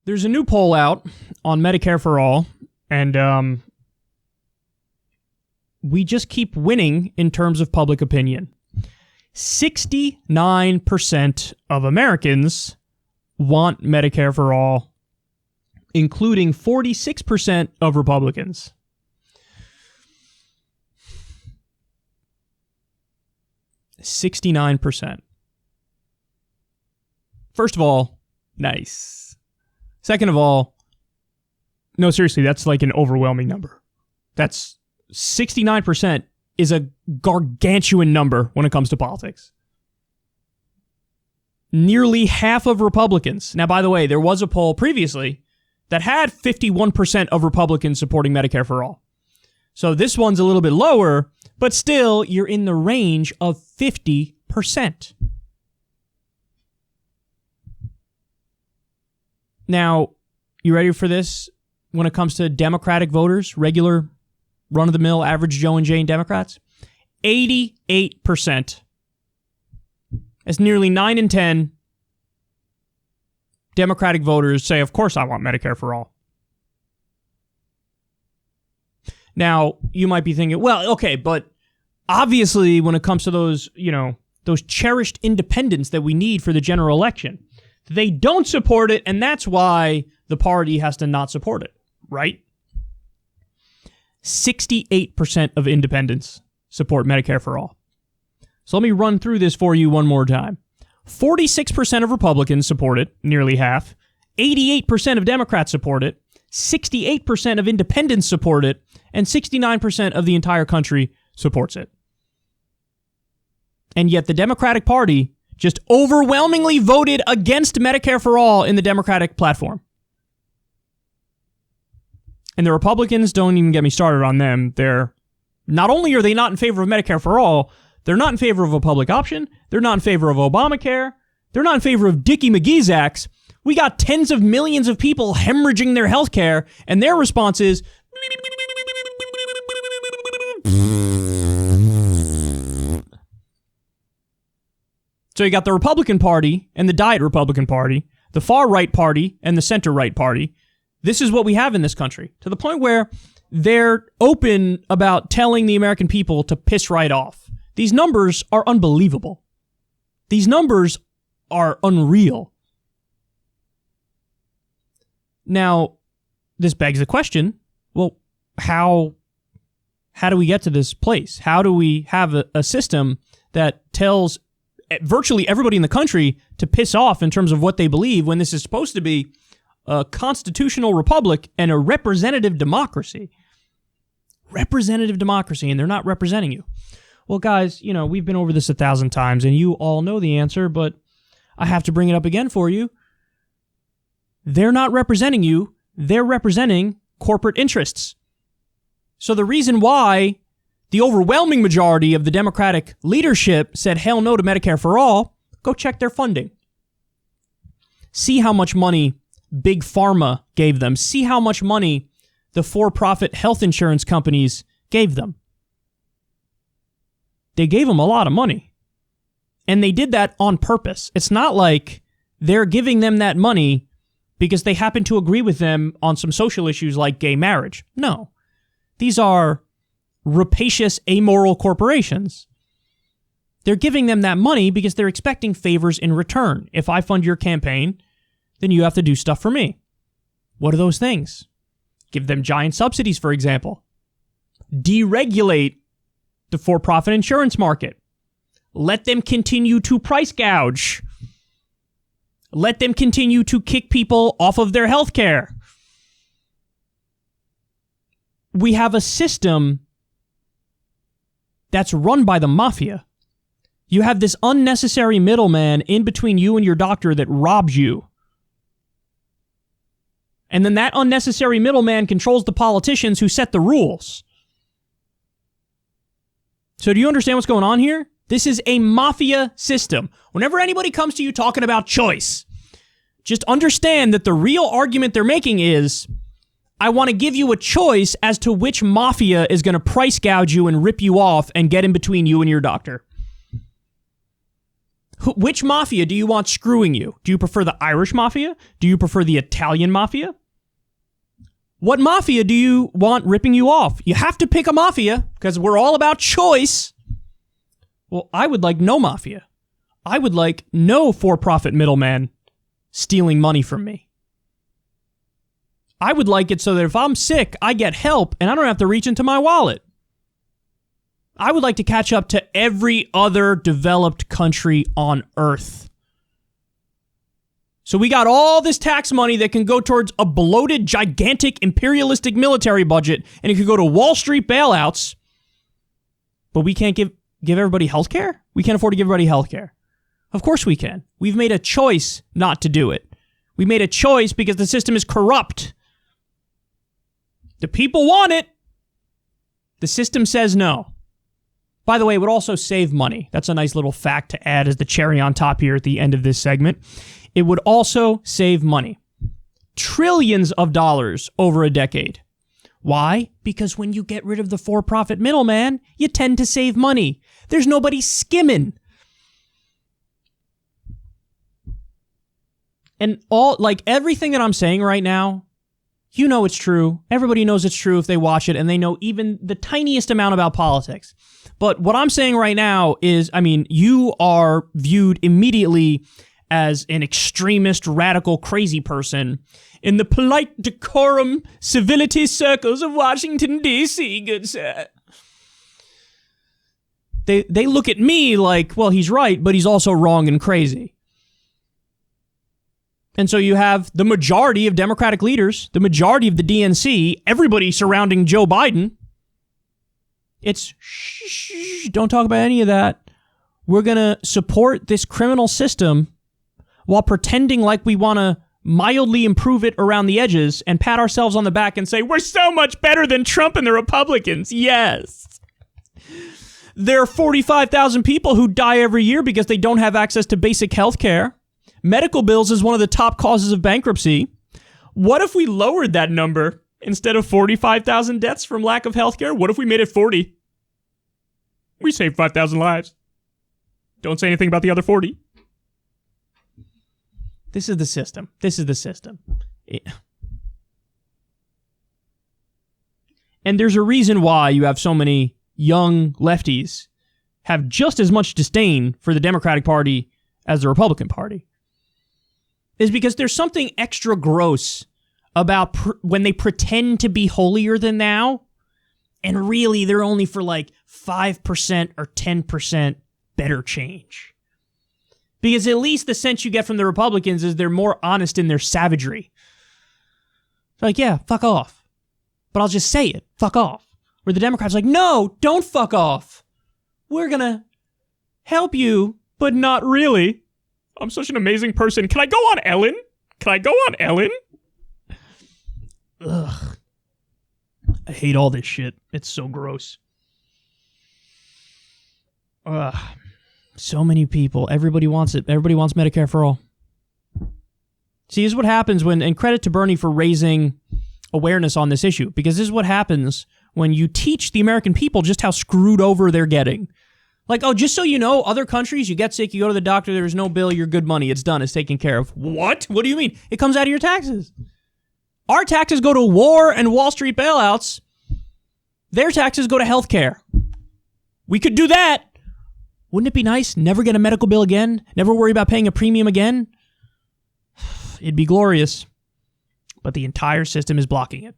There's a new poll out on Medicare for All, and we just keep winning in terms of public opinion. 69% of Americans want Medicare for All, including 46% of Republicans. %. First of all, nice. Second of all, no, seriously, that's like an overwhelming number. That's 69% is a gargantuan number when it comes to politics. Nearly half of Republicans. Now, by the way, there was a poll previously that had 51% of Republicans supporting Medicare for All. So this one's a little bit lower, but still, you're in the range of 50%. Now, you ready for this? When it comes to Democratic voters, regular, run-of-the-mill, average Joe and Jane Democrats, 88%. That's nearly 9 in 10 Democratic voters say, of course I want Medicare for All. Now, you might be thinking, well, okay, but obviously when it comes to those, those cherished independents that we need for the general election, they don't support it, and that's why the party has to not support it, right? 68% of independents support Medicare for All. So let me run through this for you one more time. 46% of Republicans support it, nearly half. 88% of Democrats support it. 68% of independents support it. And 69% of the entire country supports it. And yet the Democratic Party just overwhelmingly voted against Medicare for All in the Democratic platform. And the Republicans, don't even get me started on them. Not only are they not in favor of Medicare for All, they're not in favor of a public option. They're not in favor of Obamacare. They're not in favor of Dickie McGee's acts. We got tens of millions of people hemorrhaging their health care, and their response is... So you got the Republican Party and the Diet Republican Party, the far-right party and the center-right party. This is what we have in this country, to the point where they're open about telling the American people to piss right off. These numbers are unbelievable. These numbers are unreal. Now, this begs the question, well, how do we get to this place? How do we have a system that tells virtually everybody in the country to piss off in terms of what they believe when this is supposed to be a constitutional republic and a representative democracy? Representative democracy, and they're not representing you. Well, guys, we've been over this 1,000 times, and you all know the answer, but I have to bring it up again for you. They're not representing you. They're representing corporate interests. So the reason why the overwhelming majority of the Democratic leadership said hell no to Medicare for All, go check their funding. See how much money Big Pharma gave them. See how much money the for-profit health insurance companies gave them. They gave them a lot of money. And they did that on purpose. It's not like they're giving them that money because they happen to agree with them on some social issues like gay marriage. No. These are rapacious, amoral corporations. They're giving them that money because they're expecting favors in return. If I fund your campaign, then you have to do stuff for me. What are those things? Give them giant subsidies, for example. Deregulate the for-profit insurance market. Let them continue to price gouge. Let them continue to kick people off of their health care. We have a system that's run by the mafia. You have this unnecessary middleman in between you and your doctor that robs you. And then that unnecessary middleman controls the politicians who set the rules. So do you understand what's going on here? This is a mafia system. Whenever anybody comes to you talking about choice, just understand that the real argument they're making is, I want to give you a choice as to which mafia is going to price gouge you and rip you off and get in between you and your doctor. Which mafia do you want screwing you? Do you prefer the Irish mafia? Do you prefer the Italian mafia? What mafia do you want ripping you off? You have to pick a mafia because we're all about choice. Well, I would like no mafia. I would like no for-profit middleman stealing money from me. I would like it so that if I'm sick, I get help and I don't have to reach into my wallet. I would like to catch up to every other developed country on Earth. So we got all this tax money that can go towards a bloated, gigantic, imperialistic military budget, and it could go to Wall Street bailouts, but we can't give everybody health care? We can't afford to give everybody health care. Of course we can. We've made a choice not to do it. We made a choice because the system is corrupt. The people want it. The system says no. By the way, it would also save money. That's a nice little fact to add as the cherry on top here at the end of this segment. It would also save money. Trillions of dollars over a decade. Why? Because when you get rid of the for-profit middleman, you tend to save money. There's nobody skimming. And everything that I'm saying right now, you know it's true. Everybody knows it's true if they watch it and they know even the tiniest amount about politics. But what I'm saying right now is, you are viewed immediately as an extremist, radical, crazy person in the polite decorum, civility circles of Washington, D.C., good sir. They look at me like, well, he's right, but he's also wrong and crazy. And so you have the majority of Democratic leaders, the majority of the DNC, everybody surrounding Joe Biden. It's, shh, don't talk about any of that. We're going to support this criminal system while pretending like we want to mildly improve it around the edges and pat ourselves on the back and say, we're so much better than Trump and the Republicans. Yes. There are 45,000 people who die every year because they don't have access to basic health care. Medical bills is one of the top causes of bankruptcy. What if we lowered that number? Instead of 45,000 deaths from lack of health care, what if we made it 40? We saved 5,000 lives. Don't say anything about the other 40. This is the system. And there's a reason why you have so many young lefties have just as much disdain for the Democratic Party as the Republican Party. Is because there's something extra gross about when they pretend to be holier than thou, and really they're only for 5% or 10% better change. Because at least the sense you get from the Republicans is they're more honest in their savagery. Yeah, fuck off. But I'll just say it, fuck off. Where the Democrats are no, don't fuck off. We're gonna help you, but not really. I'm such an amazing person. Can I go on Ellen? Ugh. I hate all this shit. It's so gross. Ugh. So many people. Everybody wants it. Everybody wants Medicare for all. See, this is what happens when, and credit to Bernie for raising awareness on this issue, because this is what happens when you teach the American people just how screwed over they're getting. Just so you know, other countries, you get sick, you go to the doctor, there's no bill, you're good money, it's done, it's taken care of. What? What do you mean? It comes out of your taxes. Our taxes go to war and Wall Street bailouts. Their taxes go to healthcare. We could do that. Wouldn't it be nice? Never get a medical bill again? Never worry about paying a premium again? It'd be glorious. But the entire system is blocking it.